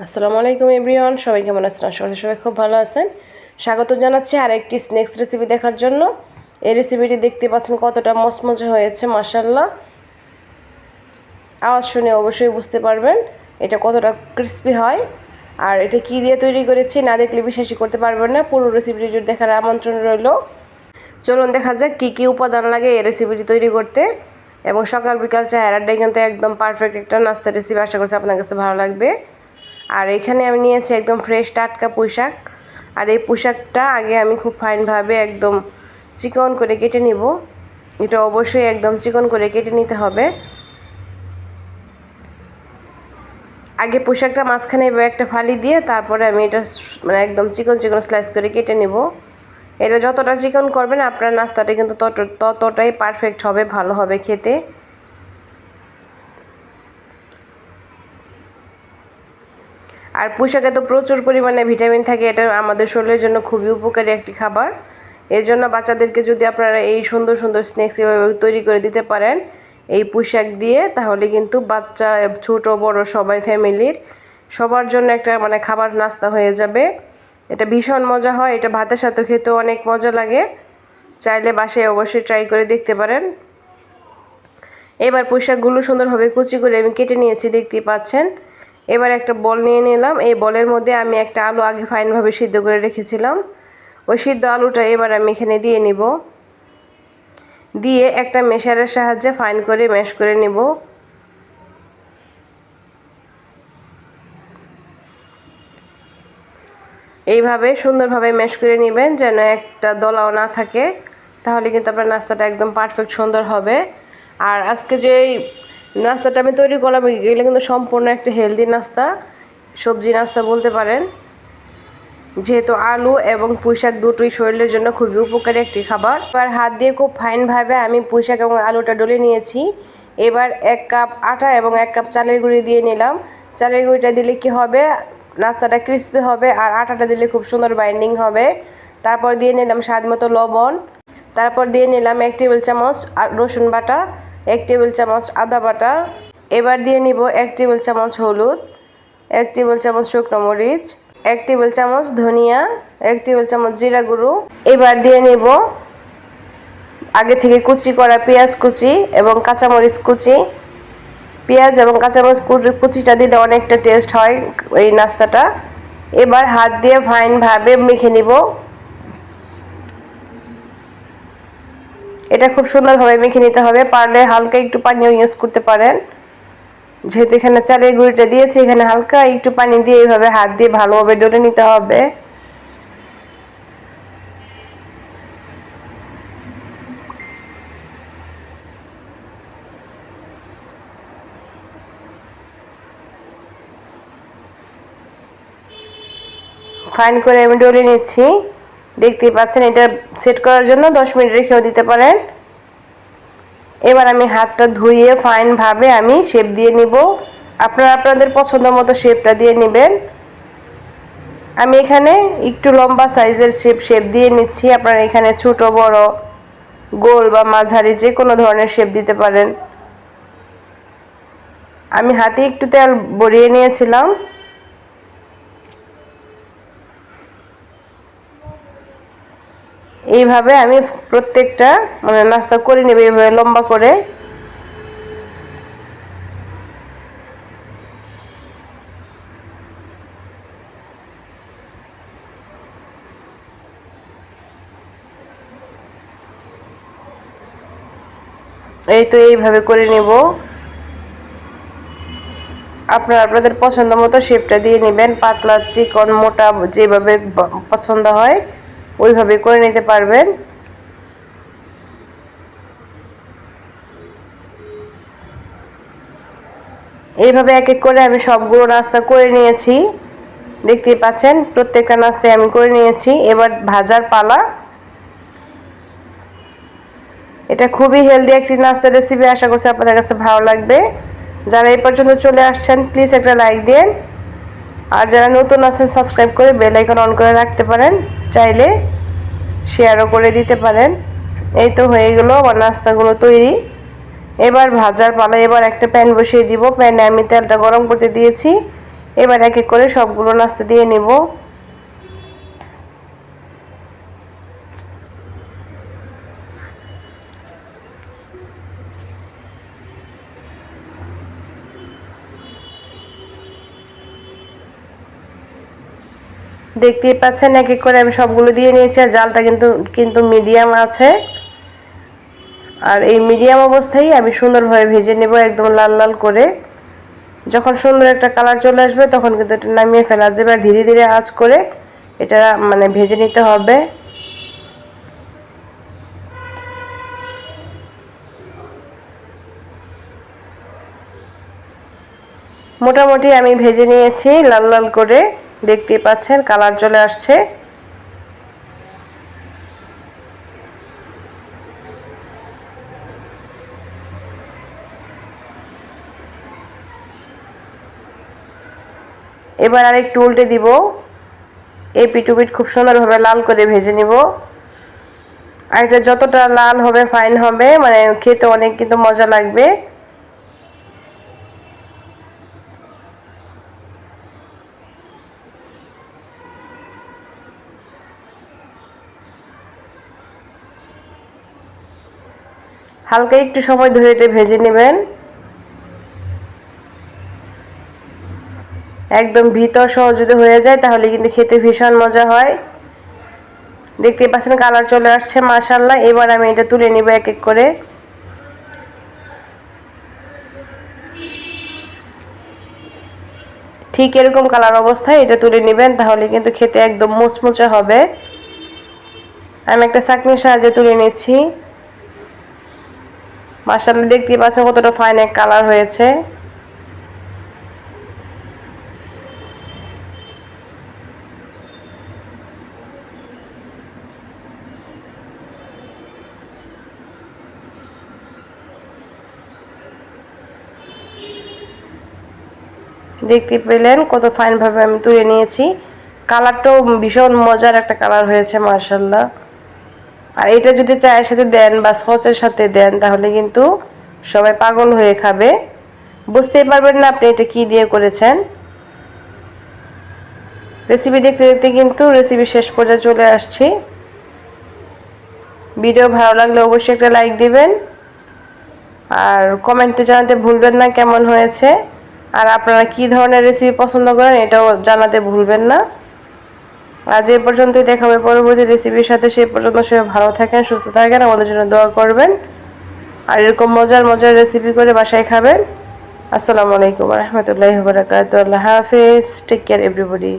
আসসালামু আলাইকুম এভরিওয়ান, সবাই কেমন আছেন? আশা করছি সবাই খুব ভালো আছেন। স্বাগত জানাচ্ছি আরেকটি স্ন্যাক্স রেসিপি দেখার জন্য। এই রেসিপিটি দেখতে পাচ্ছেন কতটা মচমচে হয়েছে, মাশাআল্লাহ। আওয়াজ শুনে অবশ্যই বুঝতে পারবেন এটা কতটা ক্রিস্পি হয়। আর এটা কি দিয়ে তৈরি করেছি না দেখলে বিশ্বাসই করতে পারবেন না। পুরো রেসিপিটি যদি দেখার আমন্ত্রণ রইল। চলুন দেখা যাক কী কী উপাদান লাগে এই রেসিপিটি তৈরি করতে। এবং সকাল বিকাল চায়ের আড্ডায় কিন্তু একদম পারফেক্ট একটা নাস্তা রেসিপি। আশা করছি আপনার কাছে ভালো লাগবে। আর এখানে আমি নিয়েছি একদম ফ্রেশ টাটকা পুঁইশাক। আর এই পুঁইশাকটা আগে আমি খুব ফাইনভাবে একদম চিকন করে কেটে নিব। এটা অবশ্যই একদম চিকন করে কেটে নিতে হবে। আগে পুঁইশাকটা মাঝখানে এবার একটা ফালি দিয়ে তারপরে আমি এটা মানে একদম চিকন চিকন স্লাইস করে কেটে নেব। এটা যতটা চিকন করবেন আপনার নাস্তাটা কিন্তু ততটাই পারফেক্ট হবে, ভালো হবে খেতে। আর পুঁইশাকে তো প্রচুর পরিমাণে ভিটামিন থাকে, এটা আমাদের শরীরের জন্য খুবই উপকারী একটি খাবার। এর জন্য বাচ্চাদেরকে যদি আপনারা এই সুন্দর সুন্দর স্ন্যাক্স এভাবে তৈরি করে দিতে পারেন এই পুঁইশাক দিয়ে, তাহলে কিন্তু বাচ্চা ছোট বড় সবাই ফ্যামিলির সবার জন্য একটা মানে খাবার নাস্তা হয়ে যাবে। এটা ভীষণ মজা হয়, এটা ভাতের সাথে খেতেও অনেক মজা লাগে। চাইলে বাসায় অবশ্যই ট্রাই করে দেখতে পারেন। এবার পুঁইশাকগুলো সুন্দরভাবে কুচি করে আমি কেটে নিয়েছি, দেখতেই পাচ্ছেন। এবার একটা বল নিয়ে নিলাম। এই বলের মধ্যে আমি একটা আলু আগে ফাইনভাবে সিদ্ধ করে রেখেছিলাম। ওই সিদ্ধ আলুটা এবার আমি এখানে দিয়ে নিব। দিয়ে একটা মেশারের সাহায্যে ফাইন করে ম্যাশ করে নিব। এইভাবে সুন্দরভাবে ম্যাশ করে নেবেন যেন একটা দলাও না থাকে, তাহলে কিন্তু আপনার নাস্তাটা একদম পারফেক্ট সুন্দর হবে। আর আজকে যে নাস্তাটা আমি তৈরি করলাম এগুলো কিন্তু সম্পূর্ণ একটা হেলদি নাস্তা, সবজি নাস্তা বলতে পারেন। যেহেতু আলু এবং পুঁইশাক দুটোই শরীরের জন্য খুবই উপকারী একটি খাবার। এবার হাত দিয়ে খুব ফাইনভাবে আমি পুঁইশাক এবং আলুটা ডলে নিয়েছি। এবার 1 কাপ আটা এবং 1 কাপ চালের গুঁড়ি দিয়ে নিলাম। চালের গুঁড়িটা দিলে কি হবে, নাস্তাটা ক্রিস্পি হবে, আর আটাটা দিলে খুব সুন্দর বাইন্ডিং হবে। তারপর দিয়ে নিলাম স্বাদ মতো লবণ। তারপর দিয়ে নিলাম 1 টেবিল চামচ রসুন বাটা, 1 টেবিল চামচ আদা বাটা। এবার দিয়ে নিব 1 টেবিল চামচ হলুদ, 1 টেবিল চামচ শুকনো মরিচ, 1 টেবিল চামচ ধনিয়া, 1 টেবিল চামচ জিরা গুঁড়ো। এবার দিয়ে নিব আগে থেকে কুচি করা পেঁয়াজ কুচি এবং কাঁচামরিচ কুচি। পেঁয়াজ এবং কাঁচামরিচ কুচিটা দিলে অনেকটা টেস্ট হয় এই নাস্তাটা। এবার হাত দিয়ে ফাইনভাবে মেখে নিব। এটা খুব সুন্দরভাবে মেখে নিতে হবে। পারলে হালকা একটু পানিও ইউজ করতে পারেন। যেহেতু এখানে চালের গুঁড়িটা দিয়েছি, এখানে হালকা একটু পানি দিয়ে এইভাবে হাত দিয়ে ভালোভাবে ডলে নিতে হবে। ফাইন করে আমি ডলে নিচ্ছি, দেখতেই পাচ্ছেন। এটা সেট করার জন্য 10 মিনিট রেখেও দিতে পারেন। এবার আমি হাতটা ধুয়ে ফাইনভাবে আমি শেপ দিয়ে নিব। আপনারা আপনাদের পছন্দ মতো শেপটা দিয়ে নেবেন। আমি এখানে একটু লম্বা সাইজের শেপ দিয়ে নিচ্ছি। আপনারা এখানে ছোট বড় গোল বা মাঝারি যে কোনো ধরনের শেপ দিতে পারেন। আমি হাতে একটু তেল ভরিয়ে নিয়েছিলাম। এইভাবে আমি প্রত্যেকটা মানে নাস্তা করে নেব, এইভাবে লম্বা করে। এই তো এইভাবে করে নেব। আপনারা আপনাদের পছন্দ মতো শেপটা দিয়ে নেবেন। পাতলা চিকন মোটা যেভাবে পছন্দ হয় ওইভাবে করে নিতে পারবেন। এইভাবে এক এক করে আমি সবগুলো নাস্তা করে নিয়েছি, দেখতেই পাচ্ছেন। প্রত্যেকটা নাস্তায় আমি করে নিয়েছি। এবার ভাজার পালা। এটা খুবই হেলদি একটি নাস্তা রেসিপি। আশা করছি আপনাদের কাছে ভালো লাগবে। যারা এই পর্যন্ত চলে আসছেন প্লিজ একটা লাইক দিন। আর যারা নতুন আছেন সাবস্ক্রাইব করে বেল আইকন অন করে রাখতে পারেন, চাইলে শেয়ারও করে দিতে পারেন। এই তো হয়ে গেল আমার নাস্তাগুলো তৈরি। এবার ভাজার পালা। এবার একটা প্যান বসিয়ে দিব। প্যানে আমি তেলটা গরম করতে দিয়েছি। এবার এক এক করে সবগুলো নাস্তা দিয়ে নেব। দেখতেই পাচ্ছেন এক এক করে আমি সবগুলো দিয়ে নিয়েছি, আর জালটা কিন্তু কিন্তু মিডিয়াম আছে। আর এই মিডিয়াম অবস্থায় আমি সুন্দরভাবে ভেজে নেব একদম লাল লাল করে। যখন সুন্দর একটা কালার চলে আসবে তখন কিন্তু এটা নামিয়ে ফেলা যাবে। আর ধীরে ধীরে আঁচ করে এটা মানে ভেজে নিতে হবে। মোটামুটি আমি ভেজে নিয়েছি লাল লাল করে, দেখতেই পাচ্ছেন কালার চলে আসছে। এবার আরেকটু উল্টে দিব, এই পিটুপিট খুব সুন্দরভাবে লাল করে ভেজে নিব। আর এটা যতটা লাল হবে ফাইন হবে, মানে খেতে অনেক কিন্তু মজা লাগবে। হালকা একটু সময় ধরে এটা ভেজে নেবেন, একদম ভিতর সহ যদি হয়ে যায় তাহলে কিন্তু খেতে ভীষণ মজা হয়। দেখতে পাচ্ছেন কালার চলে আসছে মাশাআল্লাহ। এবার আমি এটা তুলে নিব এক এক করে। ঠিক এরকম কালার অবস্থায় এটা তুলে নেবেন, তাহলে কিন্তু খেতে একদম মুচমুচে হবে। আমি একটা ছাঁকনির সাহায্যে তুলে নিচ্ছি। মাশাআল্লাহ দেখতেই পাচ্ছেন কতটা ফাইন এক কালার হয়েছে। দেখতে পেলেন কত ফাইন ভাবে আমি তুলে নিয়েছি। কালারটাও ভীষণ মজার একটা কালার হয়েছে মাশাআল্লাহ। আর এটা যদি চায়ের সাথে দেন বা সসের সাথে দেন তাহলে কিন্তু সবাই পাগল হয়ে খাবে, বুঝতেই পারবেন না আপনি এটা কি দিয়ে করেছেন। রেসিপি দেখতে দেখতে কিন্তু রেসিপি শেষ পর্যায়ে চলে আসছি। ভিডিও ভালো লাগলে অবশ্যই একটা লাইক দিবেন, আর কমেন্টে জানাতে ভুলবেন না কেমন হয়েছে। আর আপনারা কি ধরনের রেসিপি পছন্দ করেন এটাও জানাতে ভুলবেন না। আজ এই পর্যন্তই, দেখা হবে পরবর্তী রেসিপির সাথে। সেই পর্যন্ত সবাই ভালো থাকেন, সুস্থ থাকেন, আমাদের জন্য দোয়া করবেন। আর এরকম মজার মজার রেসিপি করে বাসায় খাবেন। আসসালামু আলাইকুম ওয়া রাহমাতুল্লাহি ওয়া বারাকাতুহু। আল্লাহ হাফেজ। Take care everybody.